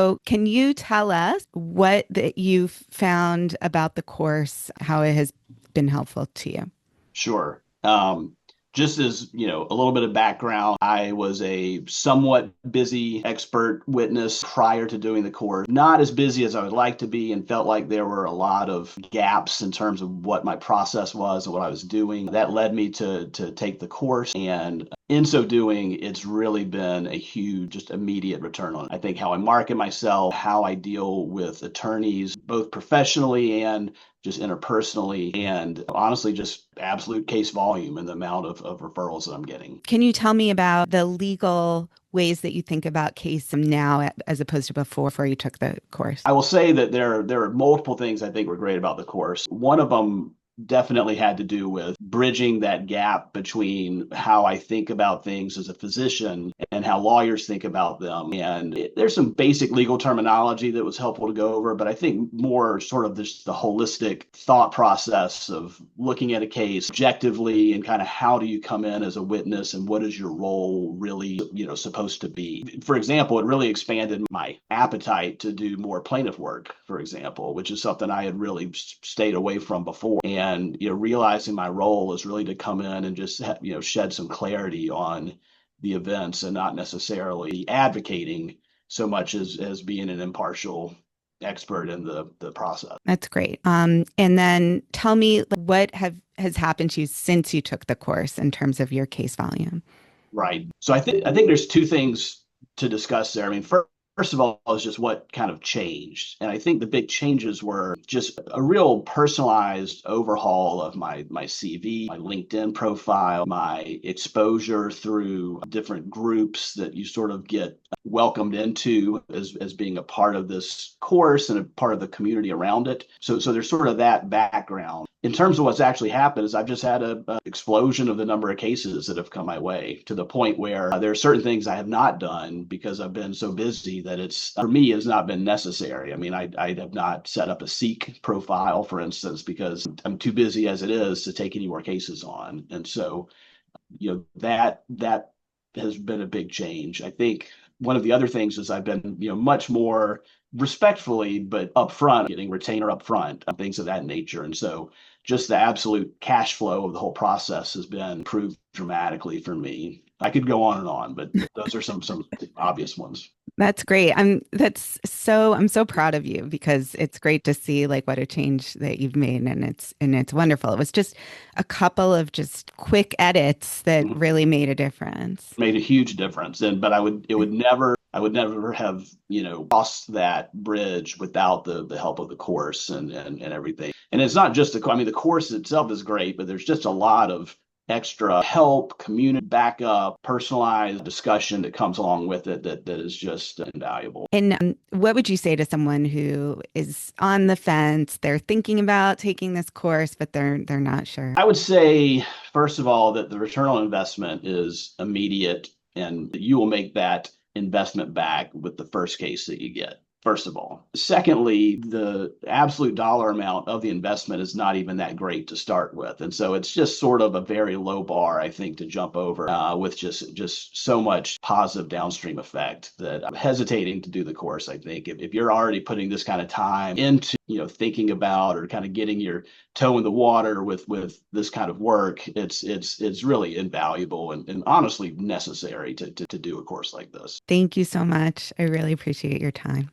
So can you tell us what that you've found about the course, how it has been helpful to you? Sure. Just as, a little bit of background, I was a somewhat busy expert witness prior to doing the course. Not as busy as I would like to be, and felt like there were a lot of gaps in terms of what my process was and what I was doing. That led me to take the course. And in so doing, it's really been a huge, just immediate return on, I think, how I market myself, how I deal with attorneys, both professionally and just interpersonally, and honestly, just absolute case volume and the amount of referrals that I'm getting. Can you tell me about the legal ways that you think about case now as opposed to before you took the course? I will say that there are multiple things I think were great about the course. One of them definitely had to do with bridging that gap between how I think about things as a physician and how lawyers think about them. And there's some basic legal terminology that was helpful to go over, but I think more sort of this the holistic thought process of looking at a case objectively and kind of how do you come in as a witness and what is your role really, supposed to be. For example, it really expanded my appetite to do more plaintiff work, for example, which is something I had really stayed away from before. And realizing my role is really to come in and just shed some clarity on the events and not necessarily advocating so much as being an impartial expert in the process. That's great. And then tell me what have has happened to you since you took the course in terms of your case volume. Right. So I think there's two things to discuss there. I mean, first of all, is just what kind of changed. And I think the big changes were just a real personalized overhaul of my CV, my LinkedIn profile, my exposure through different groups that you sort of get welcomed into as being a part of this course and a part of the community around it. So there's sort of that background. In terms of what's actually happened is I've just had a explosion of the number of cases that have come my way to the point where there are certain things I have not done because I've been so busy that it's for me has not been necessary. I mean, I have not set up a Seek profile, for instance, because I'm too busy as it is to take any more cases on. And so, that has been a big change. I think one of the other things is I've been, much more respectfully, but upfront, getting retainer upfront, things of that nature. And so just the absolute cash flow of the whole process has been improved dramatically for me. I could go on and on, but those are some obvious ones. That's great. I'm so proud of you because it's great to see like what a change that you've made and it's wonderful. It was just a couple of just quick edits that Mhm. really made a difference. Made a huge difference. And but I would never have, crossed that bridge without the help of the course and everything. And it's not just I mean, the course itself is great, but there's just a lot of extra help, community backup, personalized discussion that comes along with it that is just invaluable. And what would you say to someone who is on the fence? They're thinking about taking this course, but they're not sure. I would say, first of all, that the return on investment is immediate and you will make that investment back with the first case that you get. First of all. Secondly, the absolute dollar amount of the investment is not even that great to start with. And so it's just sort of a very low bar, I think, to jump over with just so much positive downstream effect that I'm hesitating to do the course. I think if you're already putting this kind of time into, thinking about or kind of getting your toe in the water with this kind of work, it's really invaluable and honestly necessary to do a course like this. Thank you so much. I really appreciate your time.